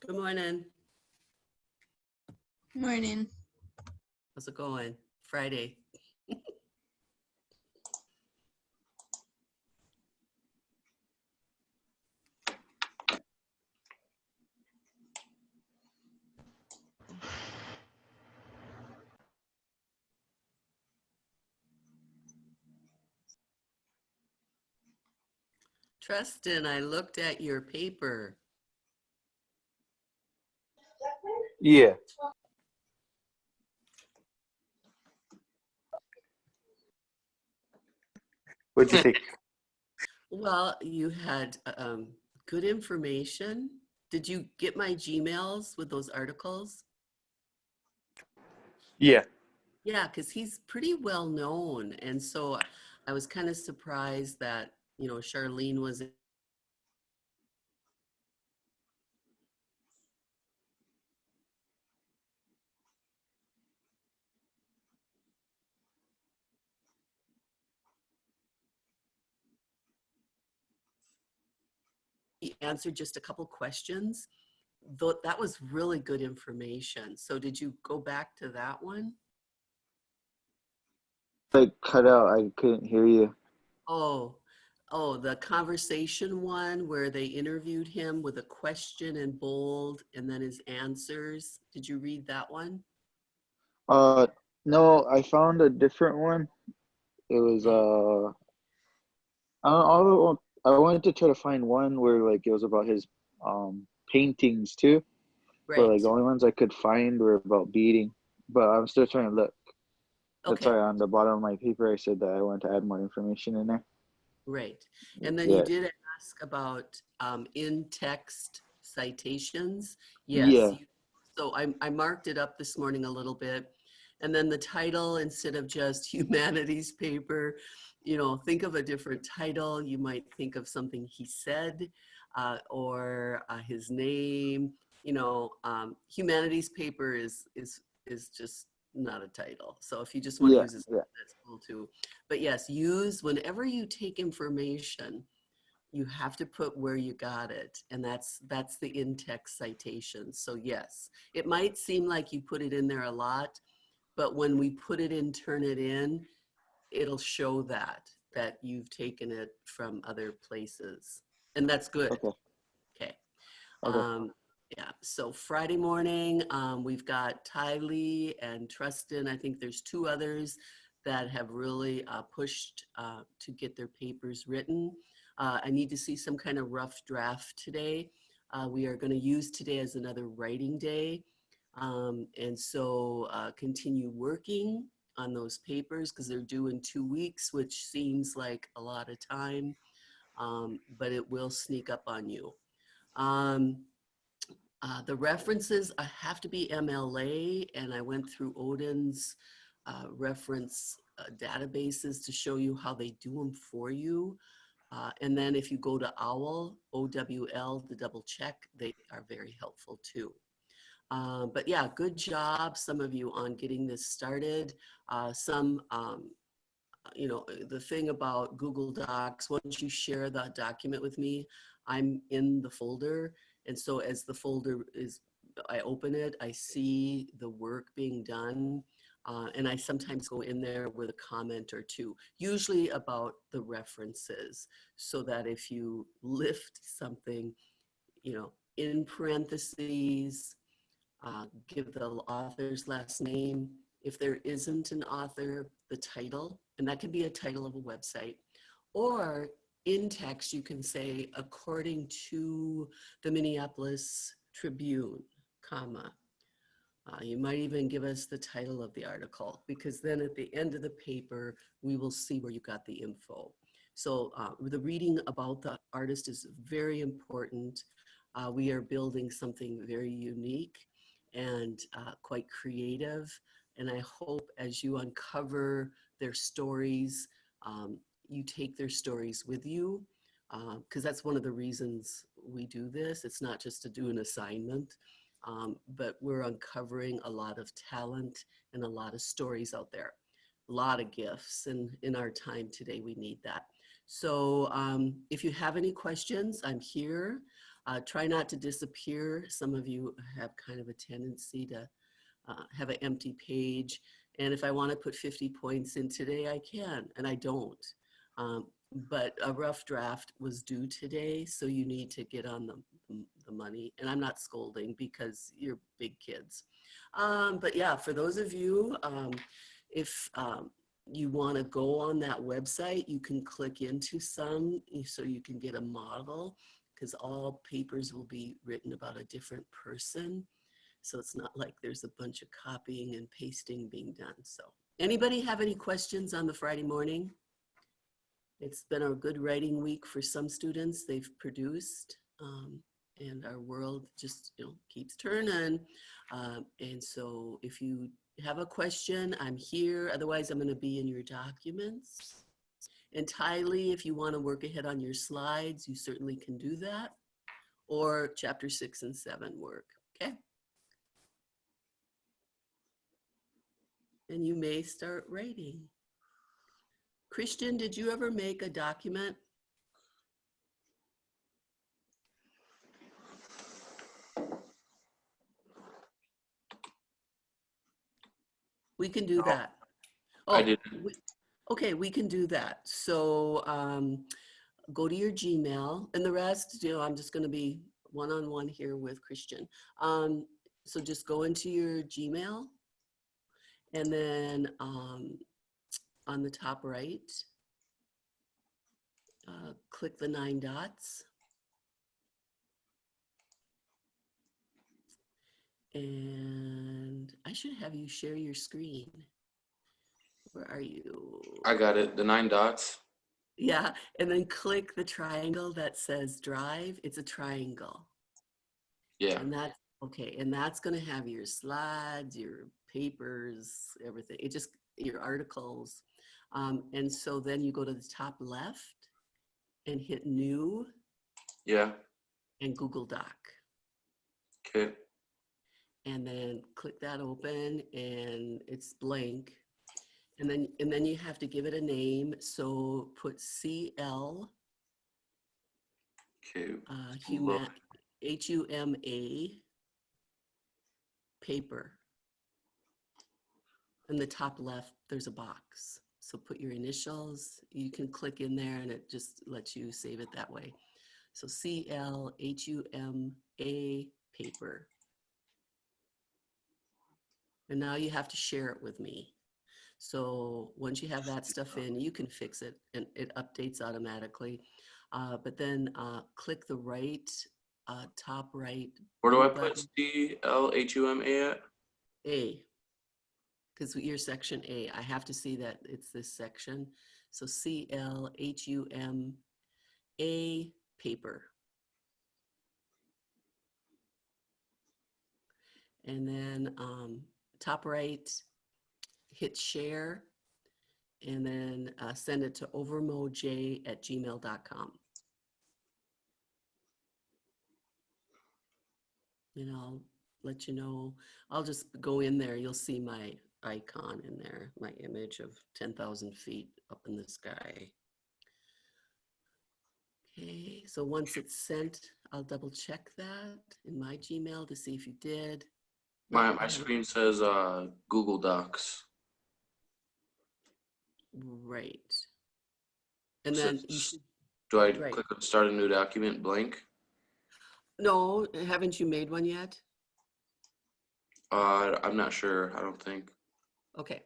Good morning. Morning. How's it going? Friday. Tristan, I looked at your paper. Yeah. What'd you think? Well, you had good information. Did you get my Gmails with those articles? Yeah. Yeah, because he's pretty well known. And so I was kind of surprised that, Charlene was he answered just a couple questions. Though that was really good information. So did you go back to that one? Like cut out. I couldn't hear you. Oh, oh, the conversation one where they interviewed him with a question in bold and then his answers. Did you read that one? Uh, no, I found a different one. It was Okay. I wanted to try to find one where like it was about his paintings too, but like Right. the only ones I could find were about beating. But I'm still trying to look. That's Okay. why on the bottom of my paper I said that I wanted to add more information in there. Right. And then you Yeah. did ask about in-text citations. Yes. Yeah. So I marked it up this morning a little bit. And then the title, instead of just humanities paper, think of a different title. You might think of something he said or his name. Humanities paper is just not a title. So if you just want to Yeah. use this, Yeah. that's cool too. But yes, use whenever you take information, you have to put where you got it, and that's the in-text citation. So yes, it might seem like you put it in there a lot, but when we put it in, turn it in, it'll show that you've taken it from other places, and that's good. Okay. Okay. Okay. Um, yeah, so Friday morning, we've got Ty Lee and Trustin. I think there's two others that have really pushed to get their papers written. I need to see some kind of rough draft today. We are going to use today as another writing day. And so continue working on those papers because they're due in 2 weeks, which seems like a lot of time, but it will sneak up on you. Um, the references have to be MLA, and I went through Odin's reference databases to show you how they do them for you. And then if you go to OWL, OWL, to double check, they are very helpful too. But yeah, good job, some of you, on getting this started. The thing about Google Docs, once you share the document with me, I'm in the folder. And so as the folder I open it, I see the work being done. And I sometimes go in there with a comment or two, usually about the references, so that if you lift something, in parentheses, give the author's last name. If there isn't an author, the title, and that can be a title of a website. Or in text, you can say, according to the Minneapolis Tribune, comma. You might even give us the title of the article, because then at the end of the paper, we will see where you got the info. So the reading about the artist is very important. We are building something very unique and quite creative. And I hope as you uncover their stories, you take their stories with you, because that's one of the reasons we do this. It's not just to do an assignment, but we're uncovering a lot of talent and a lot of stories out there, a lot of gifts. And in our time today, we need that. So if you have any questions, I'm here. Try not to disappear. Some of you have kind of a tendency to have an empty page. And if I want to put 50 points in today, I can, and I don't. But a rough draft was due today, so you need to get on the money. And I'm not scolding because you're big kids. But yeah, for those of you, if you want to go on that website, you can click into some so you can get a model, because all papers will be written about a different person. So it's not like there's a bunch of copying and pasting being done. So anybody have any questions on the Friday morning? It's been a good writing week for some students. They've produced, and our world just keeps turning. And so if you have a question, I'm here. Otherwise, I'm going to be in your documents. And Tylee, if you want to work ahead on your slides, you certainly can do that. Or chapter 6 and 7 work. Okay. And you may start writing. Christian, did you ever make a document? We can do that. Oh, I didn't. Okay, we can do that. So go to your Gmail, and the rest, I'm just going to be one-on-one here with Christian. So just go into your Gmail, and then on the top right, click the 9 dots. And I should have you share your screen. Where are you? I got it. The 9 dots. Yeah, and then click the triangle that says Drive. It's a triangle. Yeah. And that's okay. And that's going to have your slides, your papers, everything. It just your articles. And so then you go to the top left and hit New. Yeah. And Google Doc. Okay. And then click that open, and it's blank. And then you have to give it a name. So put CL. Okay. HUMA paper. In the top left, there's a box. So put your initials. You can click in there, and it just lets you save it that way. So CLHUMA paper. And now you have to share it with me. So once you have that stuff in, you can fix it, and it updates automatically. But then click the right, top right. Where do I button, put CLHUMA at? A, because you're section A. I have to see that it's this section. So CLHUMA paper. And then top right, hit share, and then send it to overmoj@gmail.com. And I'll let you know. I'll just go in there. You'll see my icon in there, my image of 10,000 feet up in the sky. Okay, so once it's sent, I'll double check that in my Gmail to see if you did. My screen says Google Docs. Right. And then you should. Do I Right. click on start a new document blank? No, haven't you made one yet? I'm not sure. I don't think. Okay.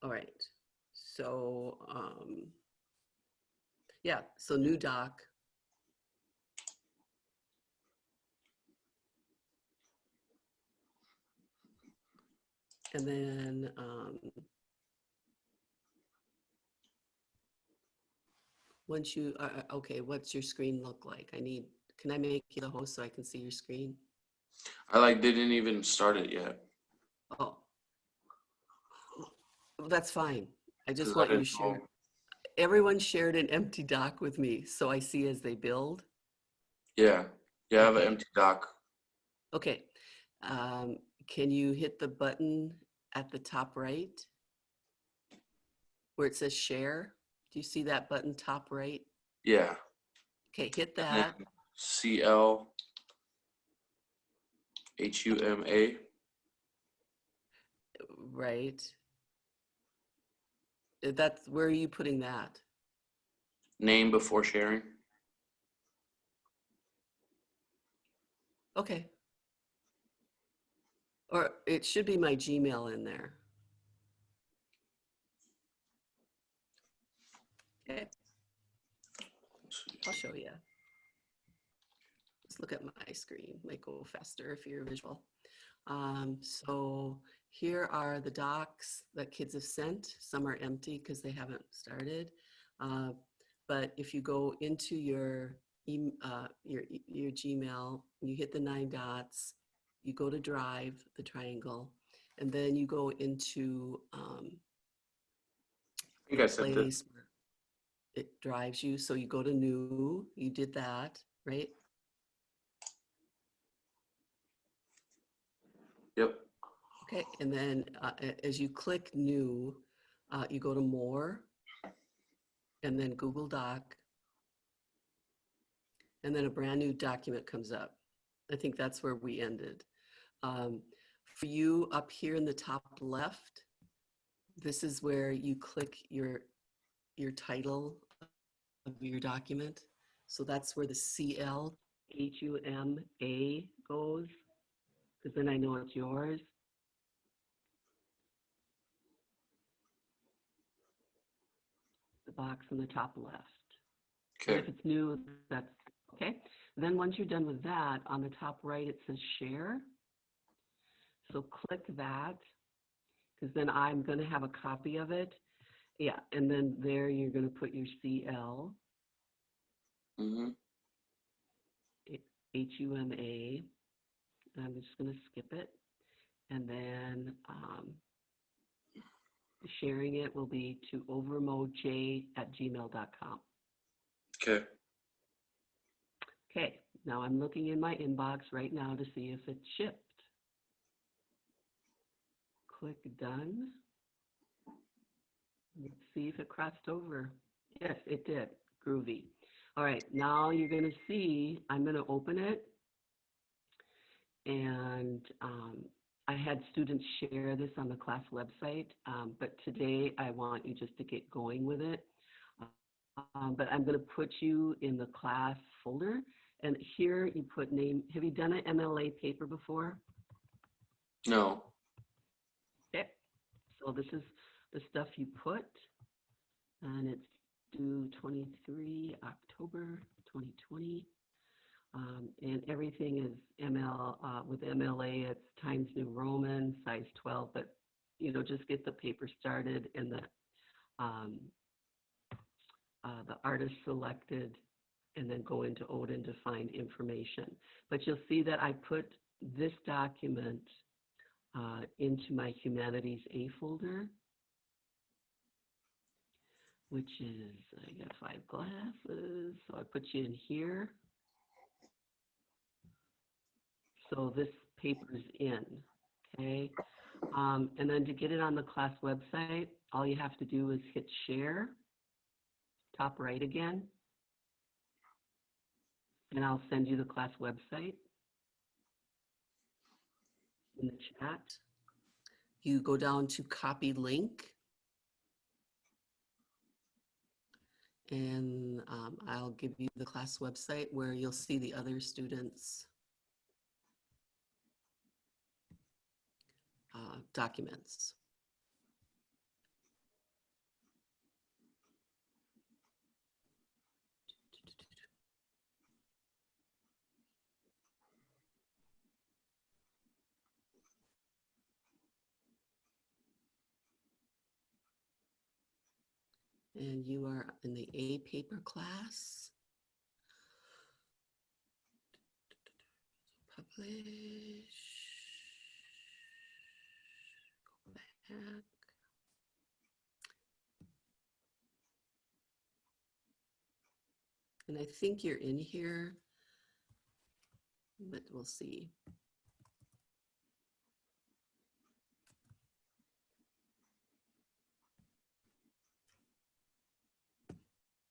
All right. So, yeah, so new doc. And then once you, okay, what's your screen look like? Can I make you the host so I can see your screen? I didn't even start it yet. Oh, that's fine. I just want you to share. Everyone shared an empty doc with me, so I see as they build. Yeah. Yeah, I have an empty doc. Okay. Can you hit the button at the top right where it says share? Do you see that button top right? Yeah. Okay, hit that. CLHUMA. Right. That's, where are you putting that? Name before sharing. Okay. Or it should be my Gmail in there. Okay, I'll show you. Let's look at my screen. Might go faster if you're visual. So here are the docs that kids have sent. Some are empty because they haven't started. But if you go into your Gmail, you hit the 9 dots, you go to Drive, the triangle, and then you go into I think I sent it. place where it drives you. So you go to New, you did that, right? Yep. Okay, and then as you click New, you go to More, and then Google Doc, and then a brand new document comes up. I think that's where we ended. For you up here in the top left, this is where you click your title of your document. So that's where the CLHUMA goes, because then I know it's yours. The box in the top left. And Okay. if it's new, that's okay. Then once you're done with that, on the top right, it says share. So click that, because then I'm going to have a copy of it. Yeah, and then there you're going to put your CL, Mm-hmm. HUMA. And I'm just going to skip it. And then sharing it will be to overmoj@gmail.com. Okay. Okay, now I'm looking in my inbox right now to see if it's shipped. Click done. Let's see if it crossed over. Yes, it did. Groovy. All right, now you're going to see, I'm going to open it. And I had students share this on the class website, but today I want you just to get going with it. But I'm going to put you in the class folder. And here you put name. Have you done an MLA paper before? No. Okay. So this is the stuff you put. And it's due 23 October 2020. And everything is with MLA, it's Times New Roman, size 12, but just get the paper started and the artist selected, and then go into Odin to find information. But you'll see that I put this document into my Humanities A folder, which is, I got 5 classes, so I put you in here. So this paper's in, okay? And then to get it on the class website, all you have to do is hit share, top right again, and I'll send you the class website in the chat. You go down to copy link, and I'll give you the class website where you'll see the other students' documents. And you are in the A paper class. Publish. Go back. And I think you're in here, but we'll see.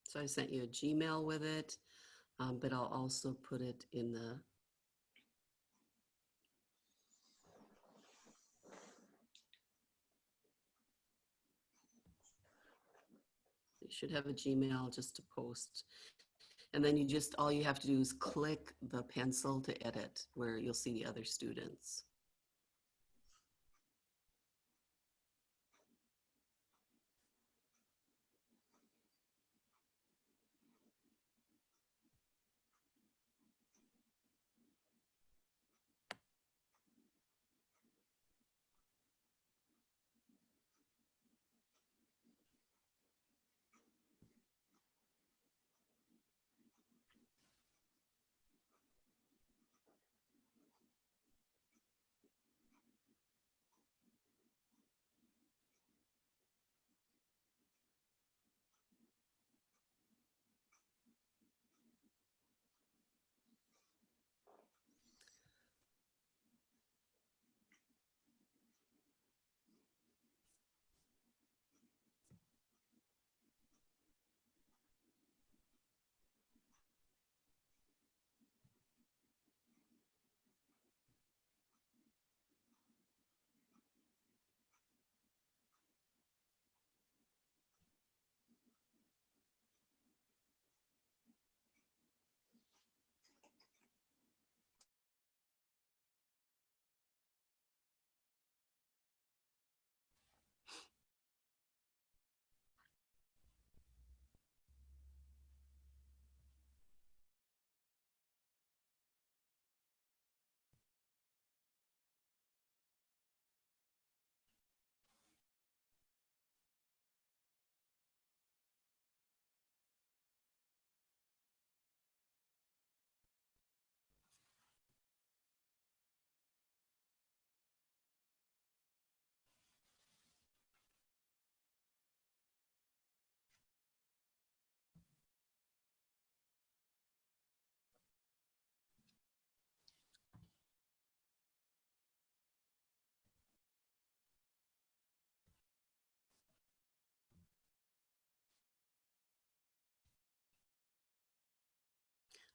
So I sent you a Gmail with it. but I'll also put it in the, you should have a Gmail just to post. And then all you have to do is click the pencil to edit where you'll see the other students.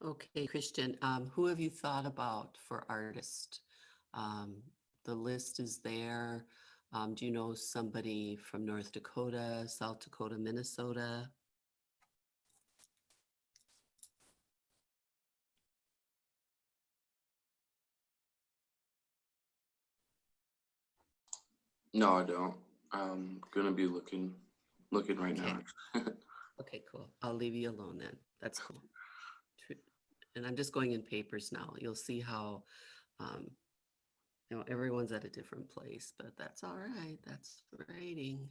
Okay, Christian, who have you thought about for artist? Um, the list is there. Do you know somebody from North Dakota, South Dakota, Minnesota? No, I don't. I'm gonna be looking right Okay. now. Okay, cool. I'll leave you alone then. That's cool. And I'm just going in papers now. You'll see how, um, everyone's at a different place, but that's all right. That's writing.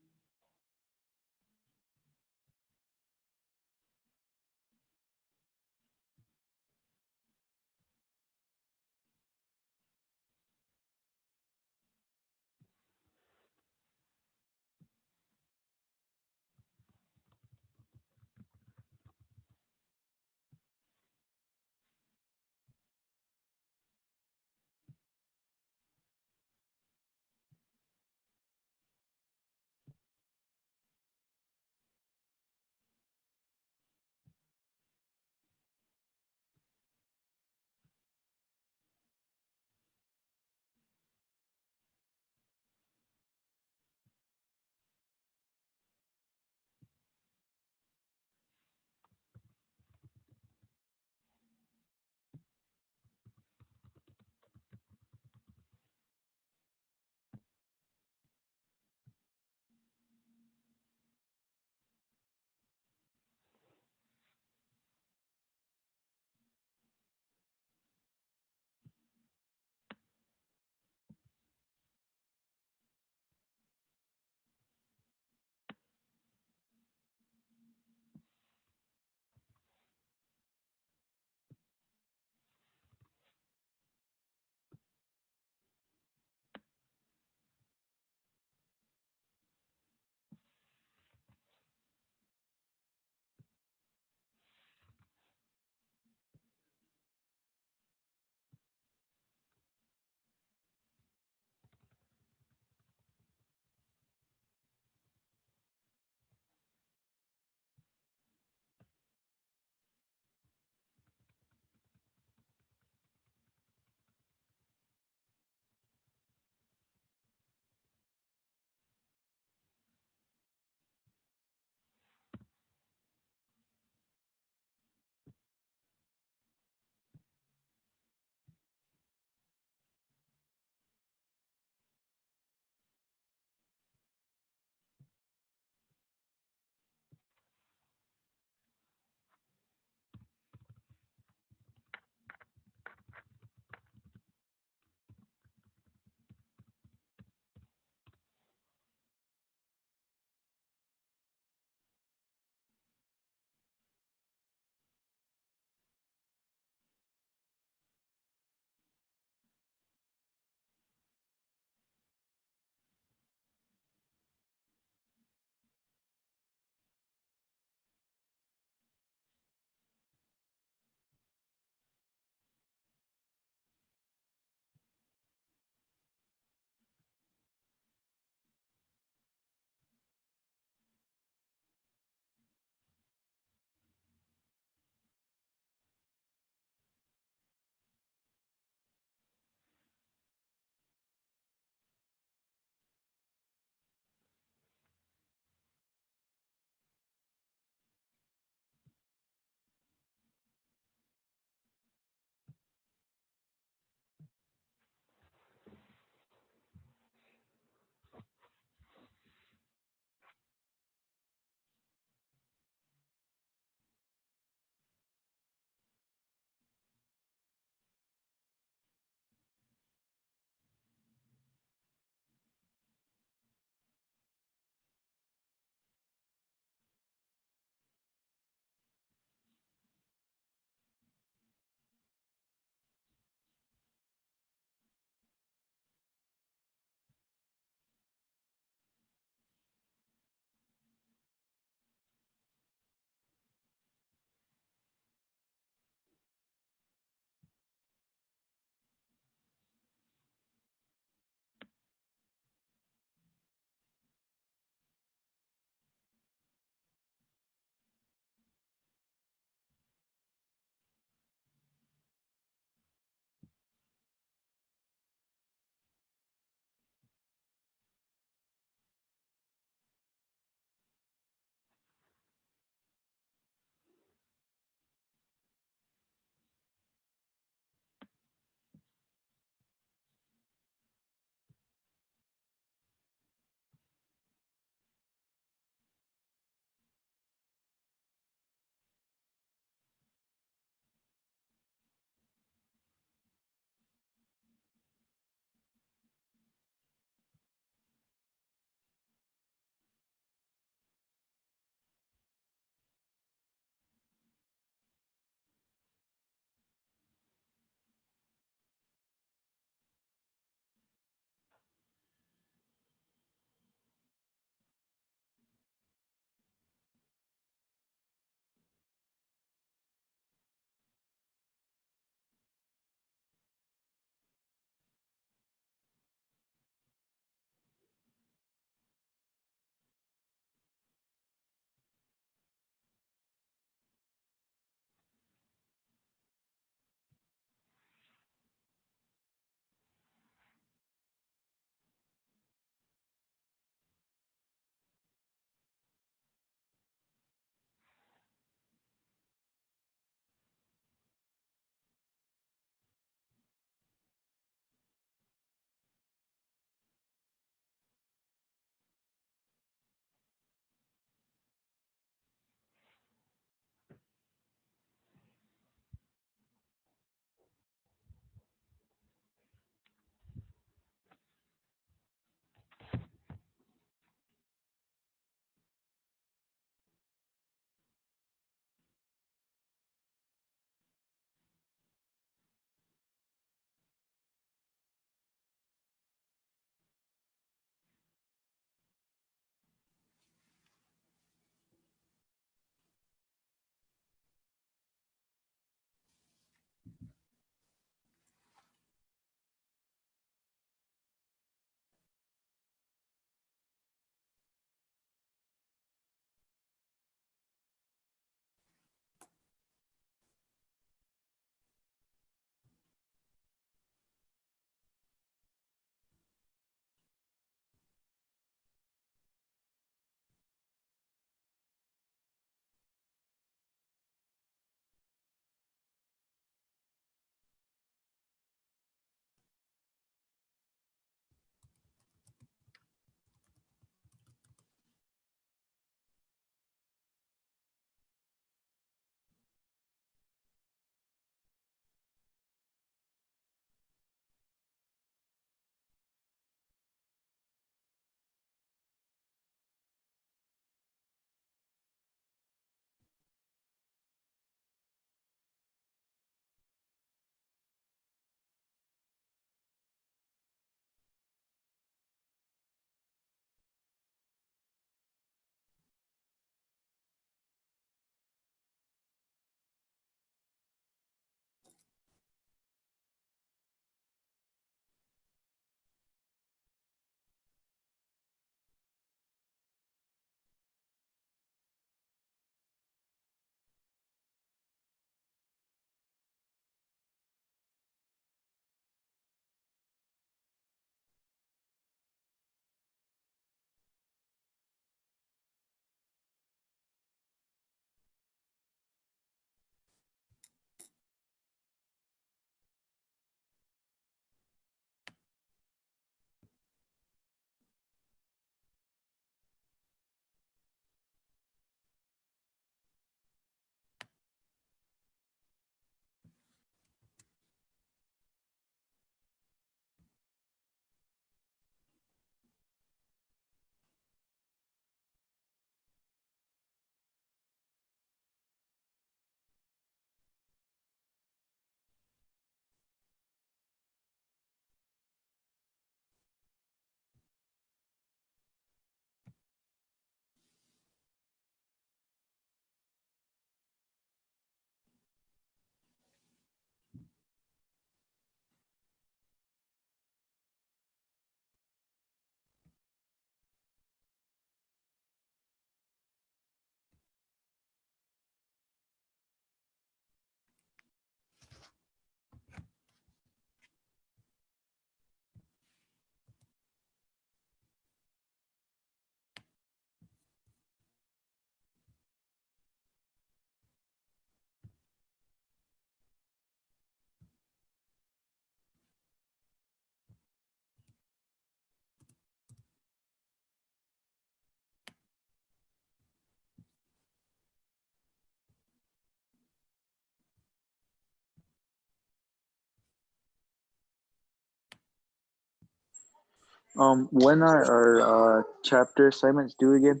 When are our chapter assignments due again?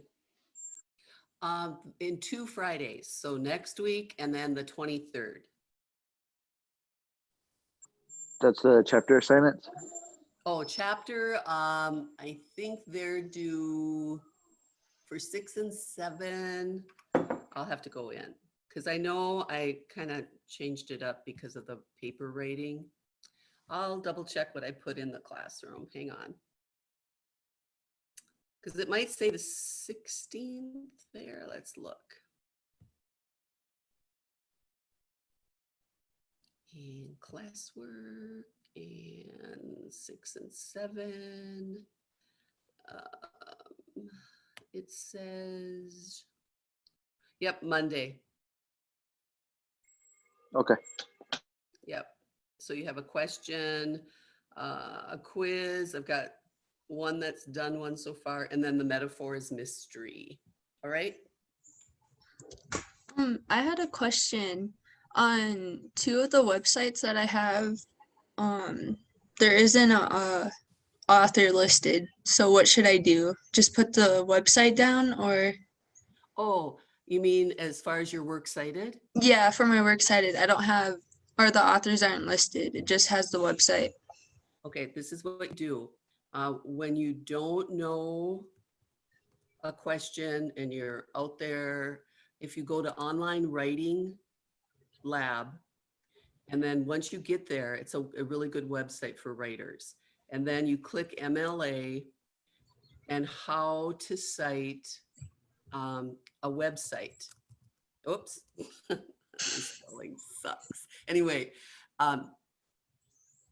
In 2 Fridays, so next week and then the 23rd. That's the chapter assignments. Oh, chapter, I think they're due for 6 and 7. I'll have to go in because I know I kind of changed it up because of the paper rating. I'll double check what I put in the classroom. Hang on. Because it might say the 16th there. Let's look. And classwork and 6 and 7. It says, yep, Monday. Okay. Yep. So you have a question, a quiz. I've got one that's done one so far, and then the metaphor is mystery. All right. I had a question on two of the websites that I have. There isn't a author listed. So what should I do? Just put the website down or? Oh, you mean as far as your works cited? Yeah, for my works cited, I don't have, or the authors aren't listed. It just has the website. Okay, this is what you do. When you don't know a question and you're out there, if you go to Online Writing Lab, and then once you get there, it's a really good website for writers. And then you click MLA and how to cite a website. Oops, my spelling sucks. Anyway,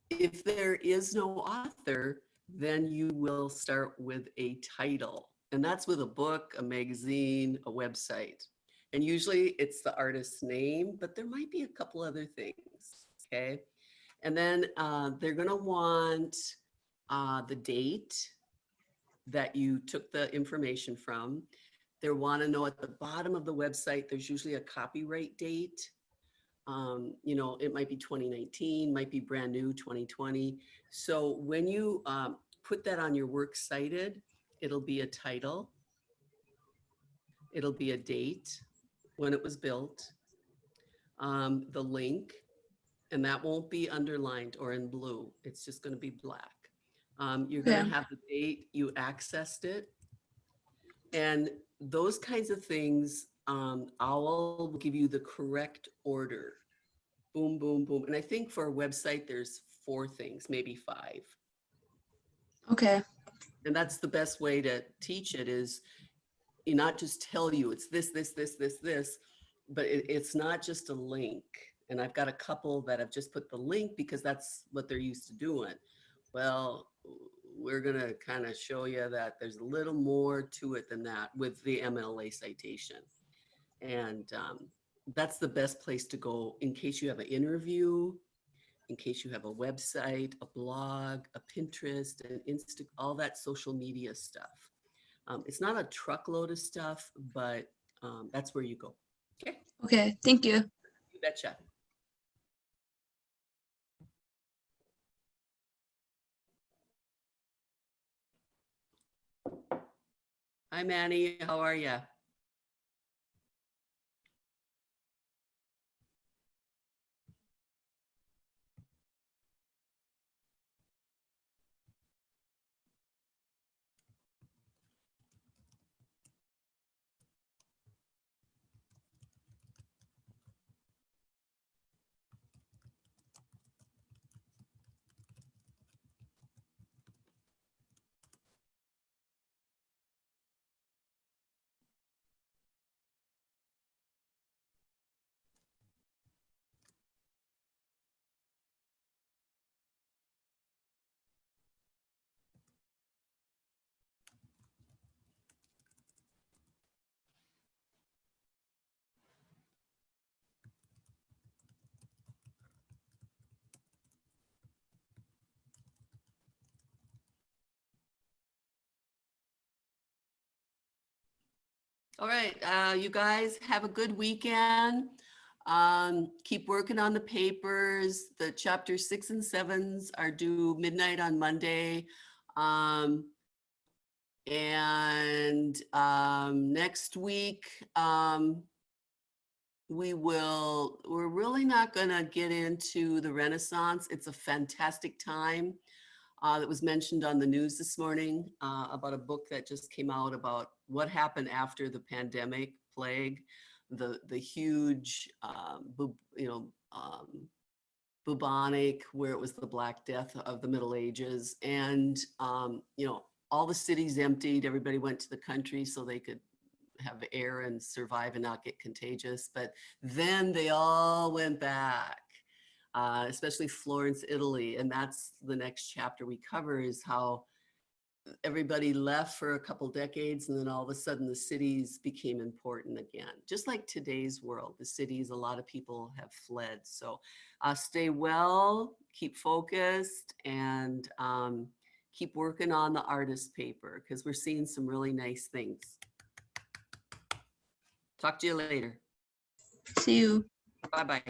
if there is no author, then you will start with a title. And that's with a book, a magazine, a website. And usually it's the artist's name, but there might be a couple other things. Okay. And then they're going to want the date that you took the information from. They want to know at the bottom of the website, there's usually a copyright date. You know, it might be 2019, might be brand new 2020. So when you put that on your works cited, it'll be a title, it'll be a date, when it was built, the link, and that won't be underlined or in blue. It's just going to be black. You're going Okay. to have the date you accessed it. And those kinds of things, OWL will give you the correct order. Boom, boom, boom. And I think for a website, there's 4 things, maybe 5. Okay. And that's the best way to teach it is you not just tell you it's this, but it's not just a link. And I've got a couple that have just put the link because that's what they're used to doing. Well, we're going to kind of show you that there's a little more to it than that with the MLA citation. And that's the best place to go in case you have an interview, in case you have a website, a blog, a Pinterest, an Insta, all that social media stuff. It's not a truckload of stuff, but that's where you go. Okay. Okay. Thank you. You betcha. Hi, Manny. How are you? All right, you guys have a good weekend. Keep working on the papers. The chapter 6 and 7s are due midnight on Monday. Next week, we're really not gonna get into the Renaissance. It's a fantastic time that was mentioned on the news this morning about a book that just came out about what happened after the pandemic plague, the huge, bubonic, where it was the Black Death of the Middle Ages. And, all the cities emptied, everybody went to the country so they could have air and survive and not get contagious. But then they all went back, especially Florence, Italy. And that's the next chapter we cover, is how everybody left for a couple decades, and then all of a sudden the cities became important again. Just like today's world, the cities, a lot of people have fled. So stay well, keep focused, and keep working on the artist paper, because we're seeing some really nice things. Talk to you later. See you. Bye-bye.